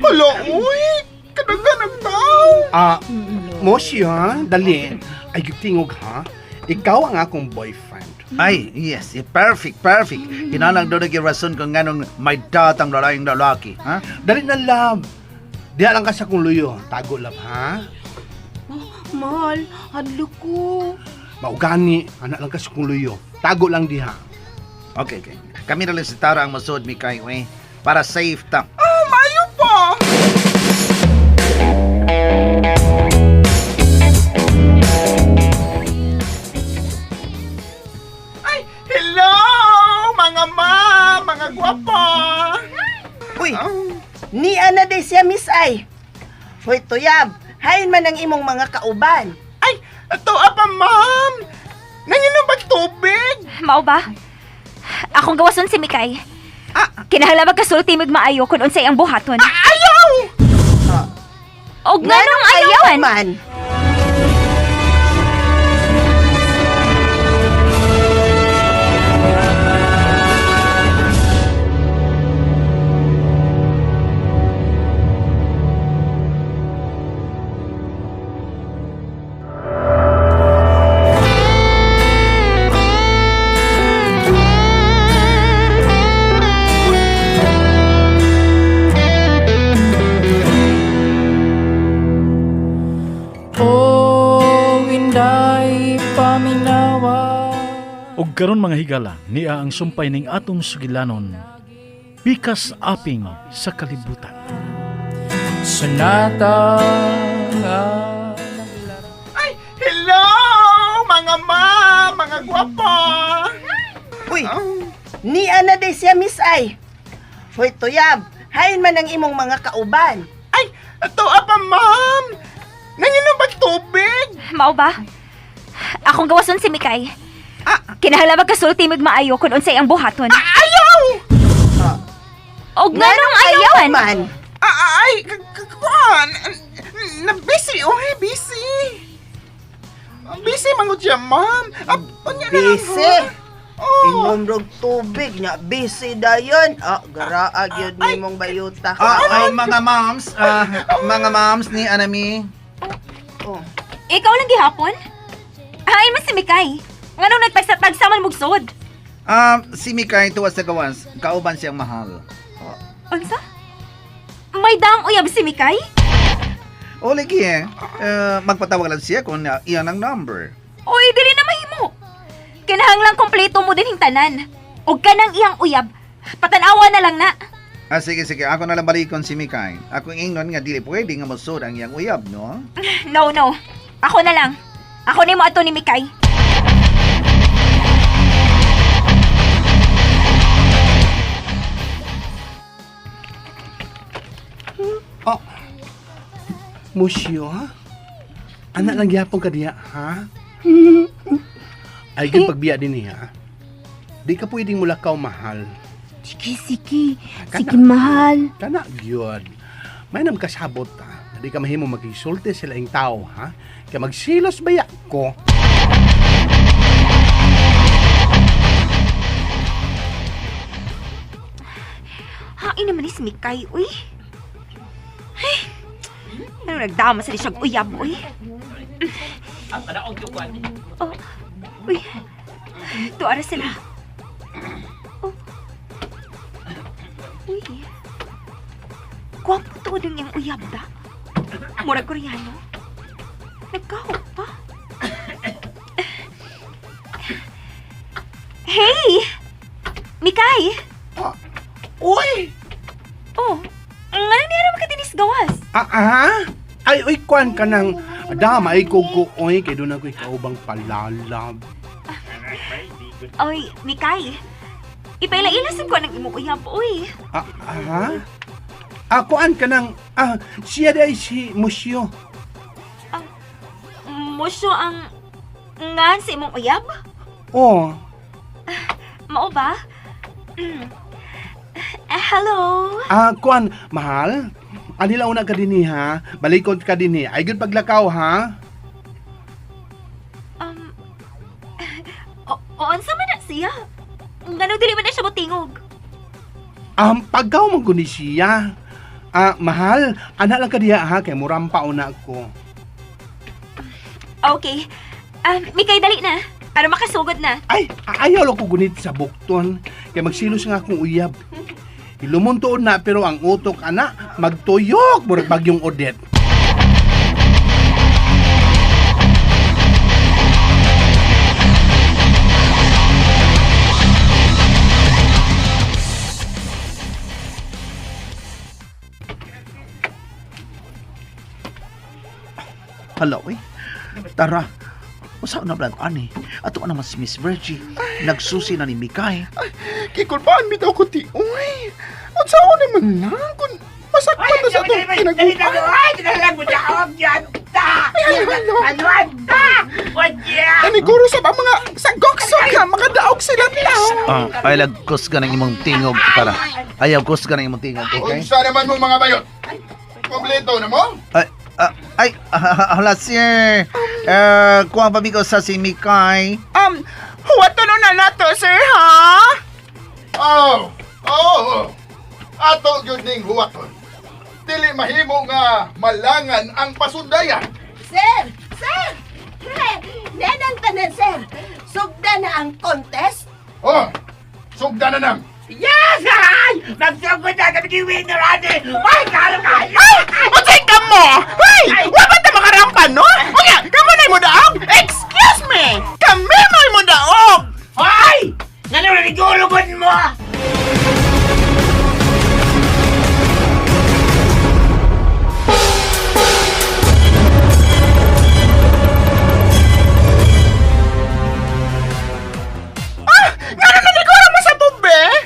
Hala, uy! Kadaganag tao! Mosyo, dali. Ay, yung tingog, ha? Ikaw ang akong boyfriend. Ay, yes. Perfect. Hinalang doon yung rason kung ganong may datang lalaki. Ha? Dali na, love. Diha lang ka sa kong luyo. Tago, love, ha? Mahal, hadlo ko. Maugani, anak lang ka sa kong luyo. Tago lang diha. Okay. Kami na lang si Tara ang masud, Mikay, we. Para safe ta. Mayo pa! Ay, hello! Mga mga gwapa! Uy, ni ana de siya Miss Ay. Hoy tuyab, hain man ang imong mga kauban. Ay, ito apa, ma'am! Nanginom ba tubig? Mao ba? Akong gawason si Mikay. Kinahanglan magkasulti mig maayo kung unsay ang buhaton. Ayaw! Og nganong ayawan? man? Og karon mga higala, niya ang sumpay ning atong sugilanon. Pikas aping sa kalibutan. Ay, hello! Mga gwapa! Uy, ni ana de siya Miss Ay. Hoy tuyab, hain man ang imong mga kauban. Ay, ito apa, ma'am! Nanginom ba tubig? Mao ba? Akong gawason si Mikay. Kinahanglan magkasulti mig maayo kung unsay ang buhaton. Ayaw! Og nganong ayawan? man? Ay, kuan! Busy, busy! Busy mangod siya, ma'am! Busy? Oh! Inom rog tubig nya busy dayon. Garaag yun nimong bayuta. Mga moms ni Anami. Oh. Ikaw lang gihapon? Hain man si Mikay. Nganong nagpagsatagsaman mugsod? Si Mikay tuwas sa gawas, kauban siyang mahal. Unsa? May daang uyab si Mikay? O lagi magpatawag lang siya kung iyan ang number. Oy, dili na mahimo. Kinahanglan kompleto mo din tanan. Og kanang iyang uyab, patanawa na lang na. Sige, ako na lang balikon si Mikay. Ako ingnon nga dili pwede nga masud ang iyang uyab, no? No. Ako na lang. Ako ni mo ato ni Mikay. Musyo, ha? Anak lang gyapon ka diya, ha? Ay, pagbiya din niya. Di ka pwedeng mulakaw mahal. Sige, mahal. Kana gyud. May nam kasabot ta. Di ka mahimo magisulti sila ing tao, ha? Kaya magsilos baya ko. Hain naman ni si Mikay, uy. Ay, ano nagdama sa siyang uyab, uy. Oh, uy. Tuara sila. Oh. Uy. tuod yung iyang uyab da? Murag Koreano? Nagkahok pa? Hey! Mikay! Uy! Oh, nga niya makatinis gawas. Ay, uy, kwan ka ng damay ko oy, kay doon ako ikaubang palalab. Oy, Mikay. Ipaila-ilasan ko ng imong uyab, oy. Kuan ka ng, siya day si Musyo. Musyo ang ngan sa imong uyab? Oh, Mao ba? Hello? kuan, mahal? Anila una ka din ha? Balikod ka din ay good paglakaw ha? Unsa man na siya? Ngano dili man na siya motingog? Pagkaw mo guni siya. Mahal, ana lang ka diya ha, kay murampa una ako. Okay. Mikay, dali na. Para makasugod na. Ay, ayaw lang ko gunit sa bukton. Kaya magsilos nga akong uyab. Ilumuntoon na pero ang utok ana, magtuyok, murag bagyong Odette. Hala, uy. Tara. Usaw na vlog ani. Ato naman si Miss Virgie. Nagsusi na ni Mikay. Kikulpaan bitaw ko ti. Uy, at saan naman na? Kung masakpan na sa itong pinag-upan. Naniguro sa ba mga sagok-sok ka, makadaog sila tao. Ay lagkos ka ng imong tingog. Tara. Ayaw kos ka ng imong tingog, okay? Unsa naman mo mga bayot? Kompleto na mo? Hala, sir. Kuha pa ko sa si Mikay. Huwag na nato, sir, ha? Ato yun ning huwaton. Dili mahimo nga malangan ang pasundayan. Sir! Sir! Nenang tanan, sir. Sugda na ang contest? Sugda na nam. Yes! Ay! Nagsugod na kami ni winner, ate! Ay, kalo-kalo! Utsay ka mo! Ay! Wabat na mga rampan, no? Uya, kamo na mo daog? Excuse me! Kami mo daog! Ay! Nga naman nagulugon mo!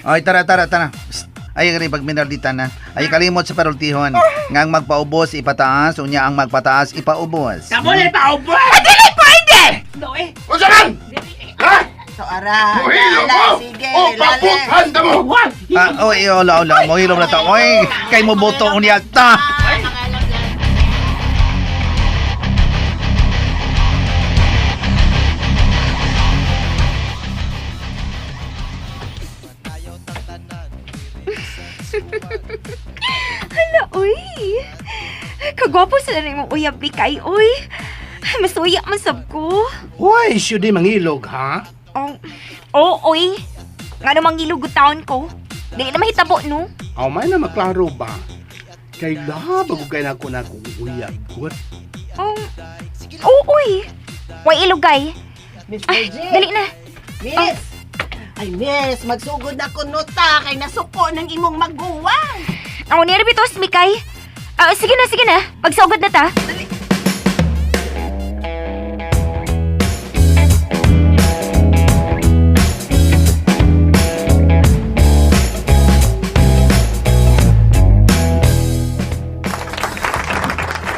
Ay, tara. Psst. Ay, kani pagminarditan na. Ay, kalimot sa parultihon. Nga ang magpaubos, ipataas. Unya ang magpataas, ipaubos. Kamulit pa ubos! Dili pwede! Doe! Unsa man? Ha? So, ara! Muhilo mo! Sige, Pagputhan na mo! Oy, ola. Mohilom na ta. Oy, kay mo boto unya ta. Hala, uy. Kagwapo sila na imong uyab, Mikay, uy. Masuya man sab ko. Uy, siya di mangilog, ha? Uy. Nga namang gilugot taon ko. Di na mahitabo, no? May na maklaro ba? Kay bago kaya na ako uyab. Good. Uy. Way ilugay. Miss Ay, Virgie! dali na. Miss! Ay, miss, magsugod na ko nota kay nasuko ng imong maguwang. Ako ni Rebitos, Mikay. Sige na. Magsugod na ta.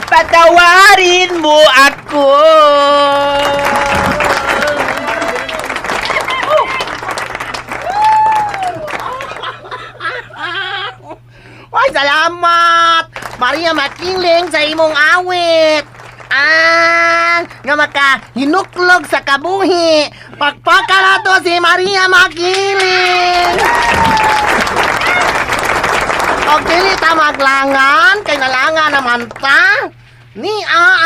Patawarin mo ako! Ay, salamat! Maria Makiling sa imong awit! Nga makahinuklog sa kabuhi! Pagpaka na to si Maria Makiling! O dili ta maglangan, kay nalangan naman ta!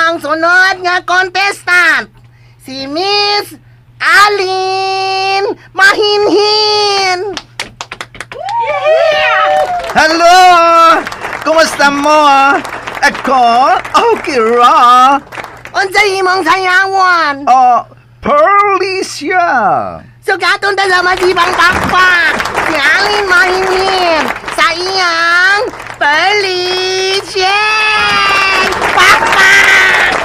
Ang sunod nga contestant! Si Miss Alin Mahinhin! Hello! kumusta mo? Ako? Okay ra. Unsay imong sayawan? Pearly siya. Sugaton ta sa masibang pakpak. Si Alin Mahimim sa iyang Perlisyen Pakpak!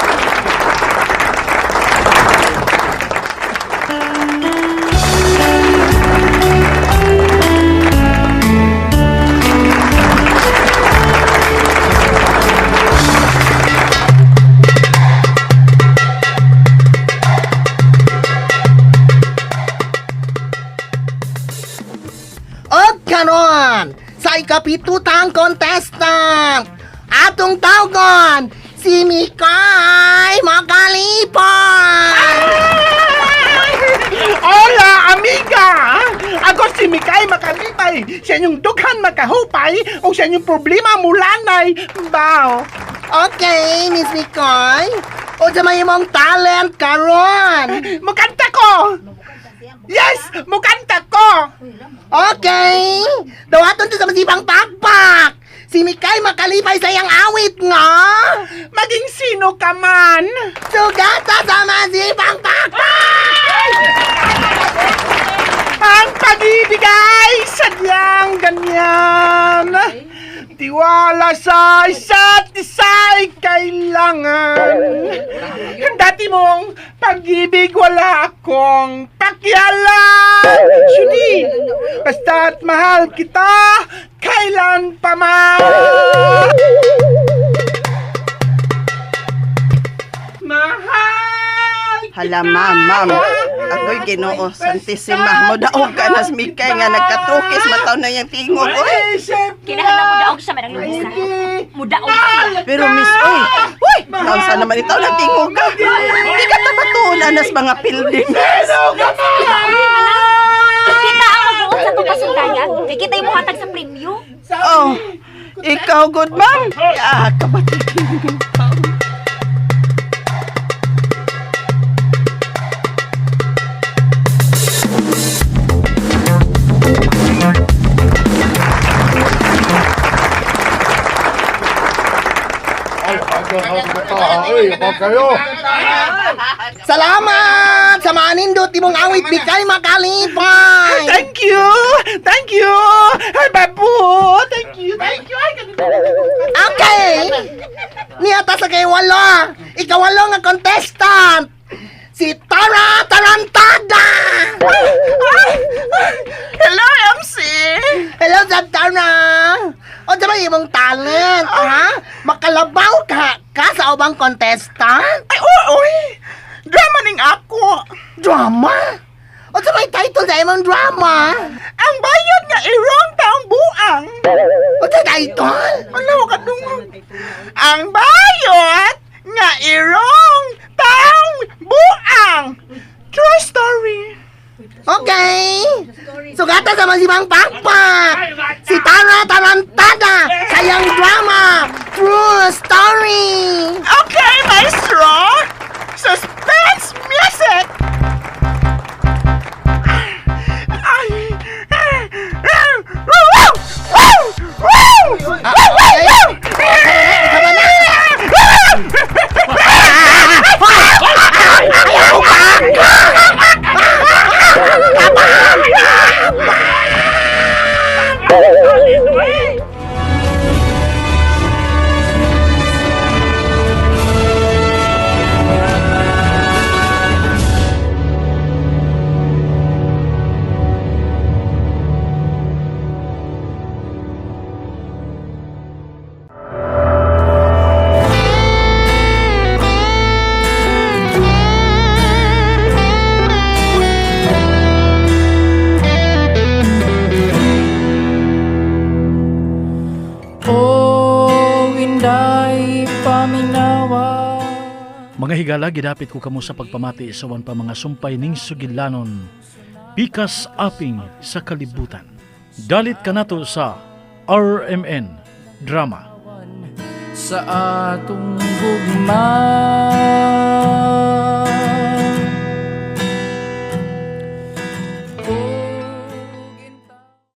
O karon, sa ikapitutang contestant, atong tawgon, si Mikay Makalipon! Hola, amiga! Ako si Mikay Makalipay. Siya yung dughan makahupay o siya yung problema mulanay. Bao. Okay, Miss Mikay. O sa may mong talent karon. Mukanta ko! Yes! Mukanta ko! Okay. Dawaton to sa masibang pakpak. Si Mikay Makalipay sa iyang awit nga. Maging sino ka man! Sugata sa masibang pakpak! Ang pag-ibig ay sadyang ganyan. Tiwala sa isa't isa'y kailangan. Dati mong pag-ibig wala akong pakialam. Judy, basta't mahal kita, kailan pa man. Mahal Hala, ma'am. Ako'y Ginoo Santissima. Modaog ka na si Mikay nga nagkatukis mataw na yung tingog. Oy. Kinahanglan mo daog sa manang Luisa. Mudaog siya. Pero miss, oy. Uy, nausa naman itaw ng tingog ka. Hindi ka tapatulan nas mga building. Kita ang magbuot sa tupasundayan. Kaya kita yung muhatag sa premyo. Oh, ikaw good ma'am. Ya, kabatid. Salamat sa manindot imong awit Mikay Makalipay. Thank you! Thank you! Ay, babu! Thank you! Thank you! Ay, ganito. Okay. Niyata sa kay walo. Ikawalo nga contestant. Si Tara Tarantada. Hello, MC! Hello, Tara. O diba imong talent, ha? Makalabaw ka sa ubang contestant? Ay, oy! Drama ning ako! Drama? O diba may title sa imong drama? Ang bayad nga irong taong buang! O diba title? Ano ka dungog? Ang bayad nga irong taong buang! True story! Okay. Sugata sa masibang pakpak. Si Tara Tarantada sa iyang drama, True Story. Okay, maestro! Suspense music! Ay! Mga higala, gidapit ko kamo sa pagpamati sa wan pa mga sumpay ning sugilanon, pikas aping sa kalibutan. Dalit ka nato sa RMN Drama. Sa atong gugma